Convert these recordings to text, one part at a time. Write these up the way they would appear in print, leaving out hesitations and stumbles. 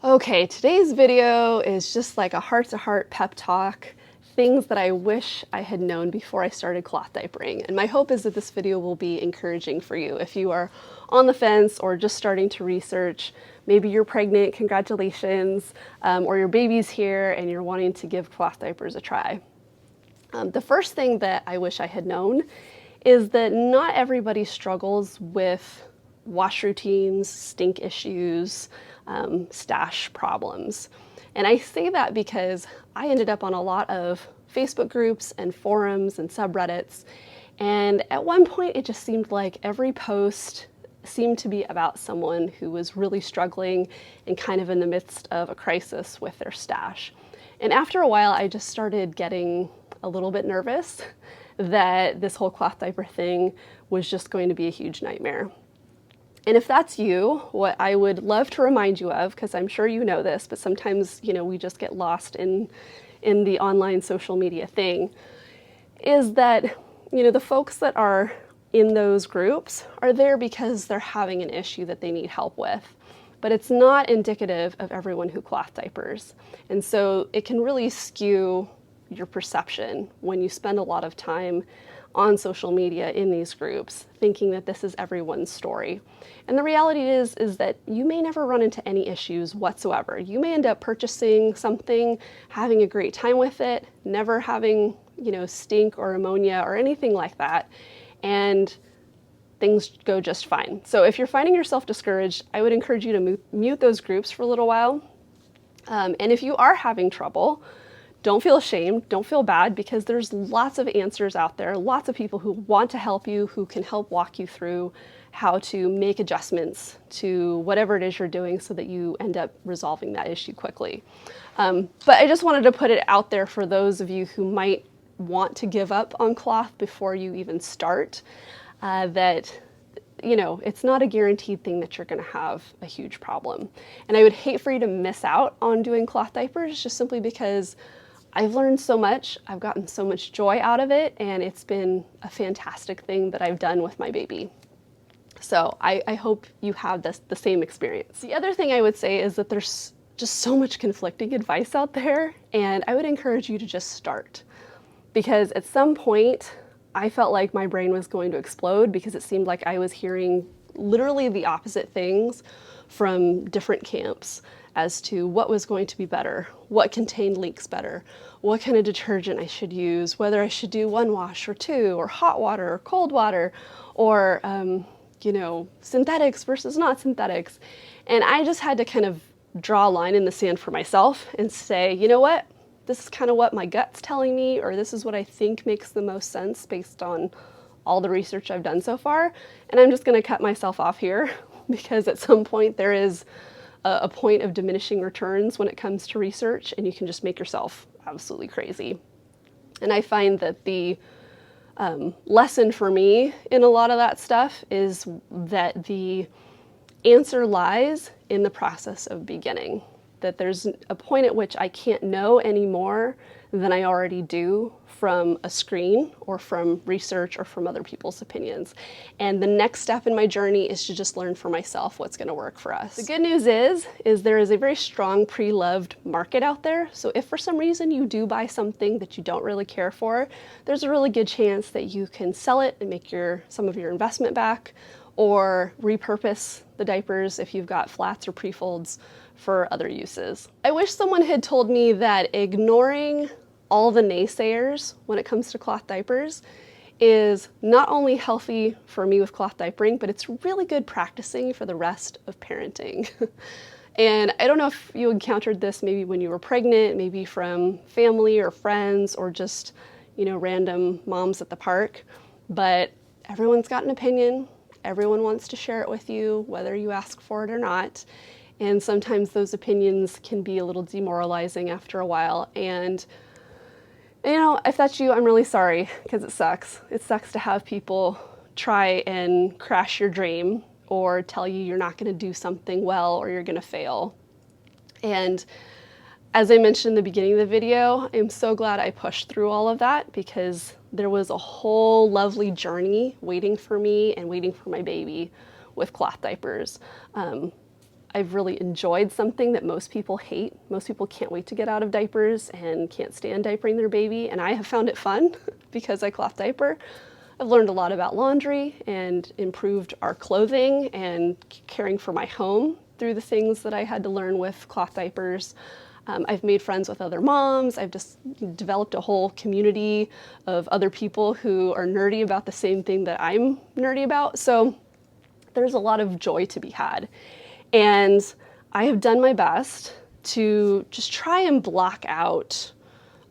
Okay, today's video is just like a heart-to-heart pep talk, things that I wish I had known before I started cloth diapering. And my hope is that this video will be encouraging for you. If you are on the fence or just starting to research, maybe you're pregnant, congratulations, or your baby's here and you're wanting to give cloth diapers a try. The first thing that I wish I had known is that not everybody struggles with wash routines, stink issues, stash problems. And I say that because I ended up on a lot of Facebook groups and forums and subreddits, and at one point it just seemed like every post seemed to be about someone who was really struggling and kind of in the midst of a crisis with their stash. And after a while I just started getting a little bit nervous that this whole cloth diaper thing was just going to be a huge nightmare. And if that's you, what I would love to remind you of, because I'm sure you know this, but sometimes, we just get lost in the online social media thing, is that, the folks that are in those groups are there because they're having an issue that they need help with. But it's not indicative of everyone who cloth diapers. And so it can really skew your perception when you spend a lot of time on social media in these groups thinking that this is everyone's story. And the reality is that you may never run into any issues whatsoever. You may end up purchasing something, having a great time with it, never having, stink or ammonia or anything like that, and things go just fine. So if you're finding yourself discouraged, I would encourage you to mute those groups for a little while. And if you are having trouble, don't feel ashamed, don't feel bad, because there's lots of answers out there, lots of people who want to help you, who can help walk you through how to make adjustments to whatever it is you're doing so that you end up resolving that issue quickly. But I just wanted to put it out there for those of you who might want to give up on cloth before you even start, that it's not a guaranteed thing that you're going to have a huge problem. And I would hate for you to miss out on doing cloth diapers just simply because I've learned so much, I've gotten so much joy out of it, and it's been a fantastic thing that I've done with my baby. So I hope you have the same experience. The other thing I would say is that there's just so much conflicting advice out there, and I would encourage you to just start. Because at some point, I felt like my brain was going to explode because it seemed like I was hearing literally the opposite things from different camps as to what was going to be better, what contained leaks better, what kind of detergent I should use, whether I should do one wash or two, or hot water or cold water, or synthetics versus not synthetics. And I just had to kind of draw a line in the sand for myself and say, you know what? This is kind of what my gut's telling me, or this is what I think makes the most sense based on all the research I've done so far. And I'm just going to cut myself off here because at some point there is a point of diminishing returns when it comes to research, and you can just make yourself absolutely crazy. And I find that the lesson for me in a lot of that stuff is that the answer lies in the process of beginning. That there's a point at which I can't know any more than I already do from a screen or from research or from other people's opinions. And the next step in my journey is to just learn for myself what's going to work for us. The good news is there is a very strong pre-loved market out there. So if for some reason you do buy something that you don't really care for, there's a really good chance that you can sell it and make some of your investment back, or repurpose the diapers if you've got flats or pre-folds for other uses. I wish someone had told me that ignoring all the naysayers when it comes to cloth diapers is not only healthy for me with cloth diapering, but it's really good practicing for the rest of parenting. And I don't know if you encountered this maybe when you were pregnant, maybe from family or friends, or just, random moms at the park, but everyone's got an opinion. Everyone wants to share it with you, whether you ask for it or not. And sometimes those opinions can be a little demoralizing after a while. And, if that's you, I'm really sorry, because it sucks. It sucks to have people try and crash your dream or tell you you're not going to do something well or you're going to fail. And as I mentioned in the beginning of the video, I'm so glad I pushed through all of that, because there was a whole lovely journey waiting for me and waiting for my baby with cloth diapers. I've really enjoyed something that most people hate. Most people can't wait to get out of diapers and can't stand diapering their baby, and I have found it fun because I cloth diaper. I've learned a lot about laundry and improved our clothing and caring for my home through the things that I had to learn with cloth diapers. I've made friends with other moms. I've just developed a whole community of other people who are nerdy about the same thing that I'm nerdy about. So there's a lot of joy to be had. And I have done my best to just try and block out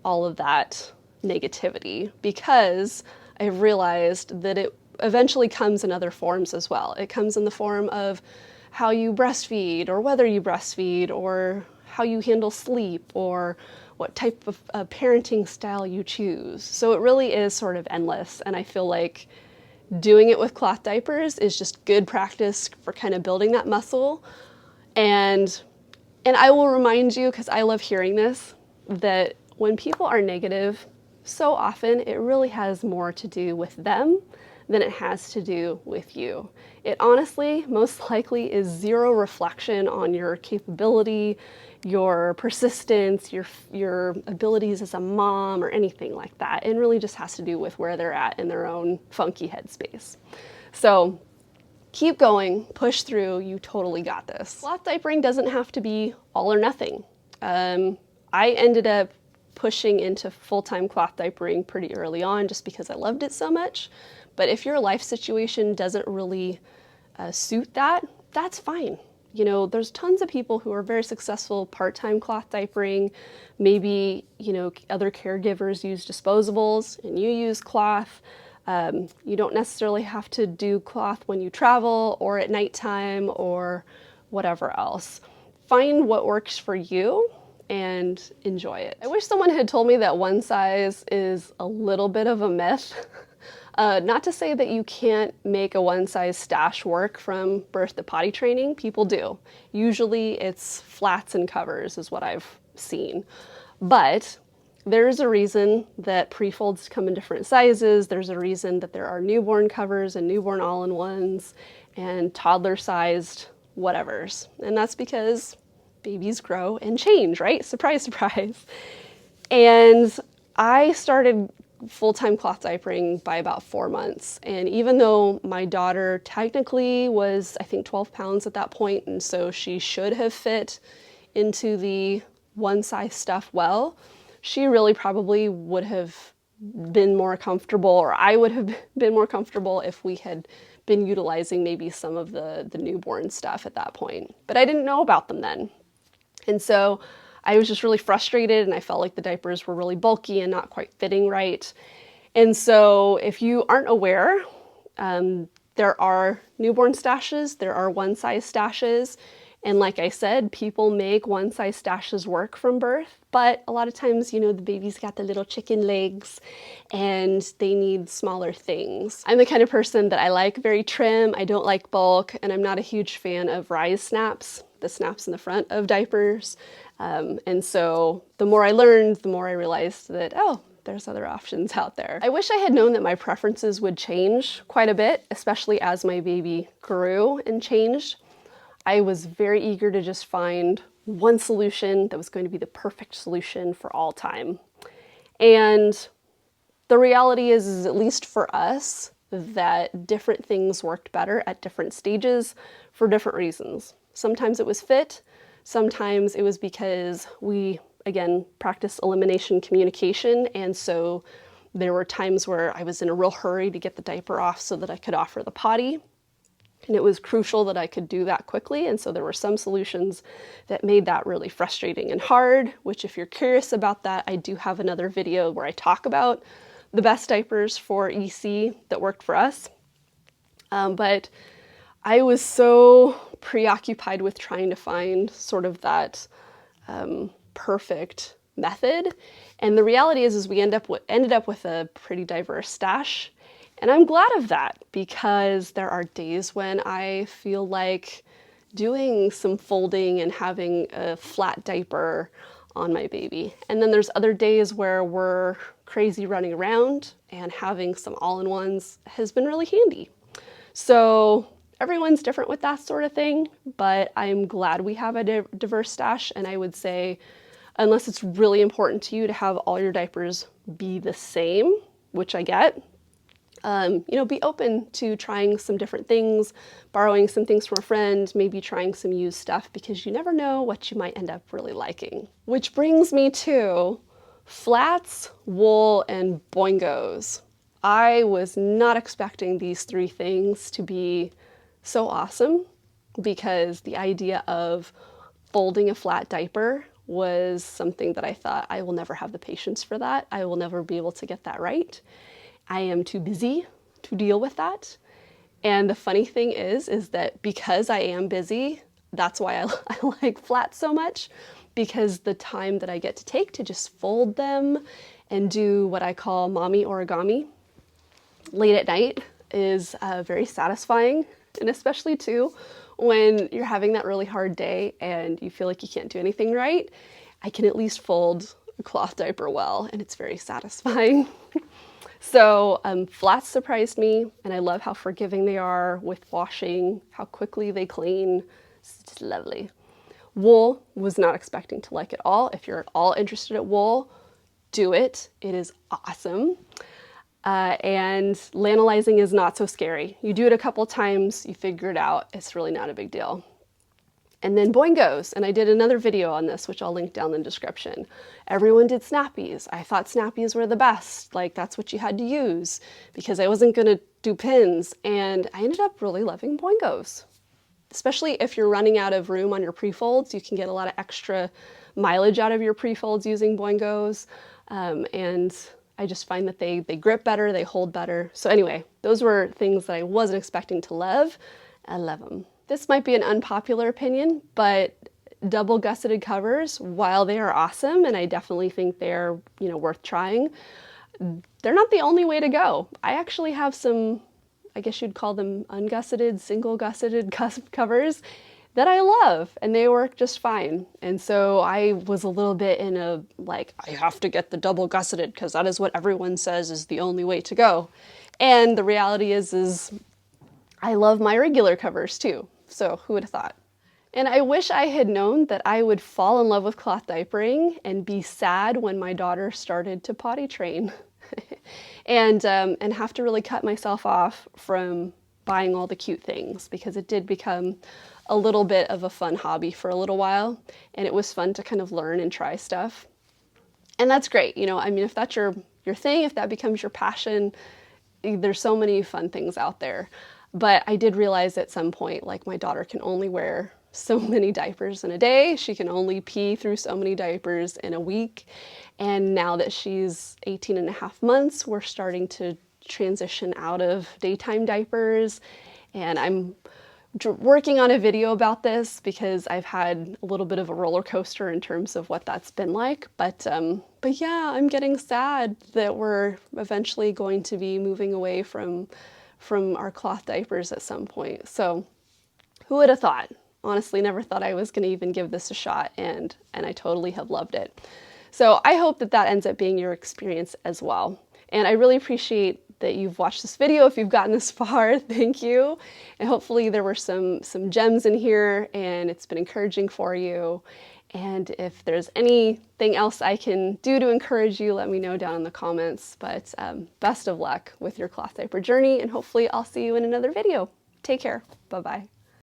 all of that negativity, because I've realized that it eventually comes in other forms as well. It comes in the form of how you breastfeed, or whether you breastfeed, or how you handle sleep, or what type of parenting style you choose. So it really is sort of endless, and I feel like doing it with cloth diapers is just good practice for kind of building that muscle. And I will remind you, because I love hearing this, that when people are negative, so often it really has more to do with them than it has to do with you. It honestly, most likely, is zero reflection on your capability, your persistence, your abilities as a mom, or anything like that. It really just has to do with where they're at in their own funky headspace. So keep going, push through, you totally got this. Cloth diapering doesn't have to be all or nothing. I ended up pushing into full-time cloth diapering pretty early on just because I loved it so much. But if your life situation doesn't really suit that, that's fine. You know, there's tons of people who are very successful part-time cloth diapering. Maybe, you know, other caregivers use disposables and you use cloth. You don't necessarily have to do cloth when you travel or at nighttime or whatever else. Find what works for you and enjoy it. I wish someone had told me that one size is a little bit of a myth. Not to say that you can't make a one-size stash work from birth to potty training. People do. Usually it's flats and covers is what I've seen. But there's a reason that pre-folds come in different sizes. There's a reason that there are newborn covers and newborn all-in-ones and toddler-sized whatevers. And that's because babies grow and change, right? Surprise, surprise. And I started full-time cloth diapering by about 4 months. And even though my daughter technically was, I think, 12 pounds at that point, and so she should have fit into the one-size stuff well, she really probably would have been more comfortable, or I would have been more comfortable if we had been utilizing maybe some of the newborn stuff at that point. But I didn't know about them then. And so I was just really frustrated, and I felt like the diapers were really bulky and not quite fitting right. And so if you aren't aware, there are newborn stashes, there are one-size stashes, and like I said, people make one-size stashes work from birth, but a lot of times, you know, the baby's got the little chicken legs and they need smaller things. I'm the kind of person that I like very trim, I don't like bulk, and I'm not a huge fan of rise snaps, the snaps in the front of diapers. And so the more I learned, the more I realized that, oh, there's other options out there. I wish I had known that my preferences would change quite a bit, especially as my baby grew and changed. I was very eager to just find one solution that was going to be the perfect solution for all time. And the reality is, at least for us, that different things worked better at different stages for different reasons. Sometimes it was fit, sometimes it was because we, again, practice elimination communication, and so there were times where I was in a real hurry to get the diaper off so that I could offer the potty. And it was crucial that I could do that quickly, and so there were some solutions that made that really frustrating and hard, which if you're curious about that, I do have another video where I talk about the best diapers for EC that worked for us. But I was so preoccupied with trying to find sort of that perfect method. And the reality is we ended up with a pretty diverse stash. And I'm glad of that, because there are days when I feel like doing some folding and having a flat diaper on my baby. And then there's other days where we're crazy running around, and having some all-in-ones has been really handy. So everyone's different with that sort of thing, but I'm glad we have a diverse stash, and I would say, unless it's really important to you to have all your diapers be the same, which I get, you know, be open to trying some different things, borrowing some things from a friend, maybe trying some used stuff, because you never know what you might end up really liking. Which brings me to flats, wool, and boingos. I was not expecting these three things to be so awesome, because the idea of folding a flat diaper was something that I thought, I will never have the patience for that. I will never be able to get that right. I am too busy to deal with that. And the funny thing is that because I am busy, that's why I like flats so much, because the time that I get to take to just fold them and do what I call mommy origami late at night is very satisfying. And especially too, when you're having that really hard day and you feel like you can't do anything right, I can at least fold a cloth diaper well, and it's very satisfying. So flats surprised me, and I love how forgiving they are with washing, how quickly they clean. It's just lovely. Wool, was not expecting to like it all. If you're at all interested in wool, do it. It is awesome. And lanolizing is not so scary. You do it a couple times, you figure it out. It's really not a big deal. And then boingos, and I did another video on this, which I'll link down in the description. Everyone did snappies. I thought snappies were the best. Like, that's what you had to use, because I wasn't gonna do pins. And I ended up really loving boingos. Especially if you're running out of room on your pre-folds, you can get a lot of extra mileage out of your pre-folds using boingos. And I just find that they grip better, they hold better. So anyway, those were things that I wasn't expecting to love. I love them. This might be an unpopular opinion, but double gusseted covers, while they are awesome, and I definitely think they're, you know, worth trying, they're not the only way to go. I actually have some, I guess you'd call them ungusseted, single gusseted covers that I love, and they work just fine. And so I was a little bit in a, like, I have to get the double gusseted because that is what everyone says is the only way to go. And the reality is I love my regular covers too. So who would have thought? And I wish I had known that I would fall in love with cloth diapering and be sad when my daughter started to potty train and have to really cut myself off from buying all the cute things, because it did become a little bit of a fun hobby for a little while, and it was fun to kind of learn and try stuff. And that's great. You know, I mean, if that's your thing, if that becomes your passion, there's so many fun things out there. But I did realize at some point, like, my daughter can only wear so many diapers in a day. She can only pee through so many diapers in a week. And now that she's 18 and a half months, we're starting to transition out of daytime diapers. And I'm working on a video about this because I've had a little bit of a roller coaster in terms of what that's been like. But yeah, I'm getting sad that we're eventually going to be moving away from our cloth diapers at some point. So who would have thought? Honestly, never thought I was going to even give this a shot, and I totally have loved it. So I hope that ends up being your experience as well. And I really appreciate that you've watched this video. If you've gotten this far, thank you. And hopefully there were some gems in here and it's been encouraging for you. And if there's anything else I can do to encourage you, let me know down in the comments. But best of luck with your cloth diaper journey, and hopefully I'll see you in another video. Take care. Bye-bye.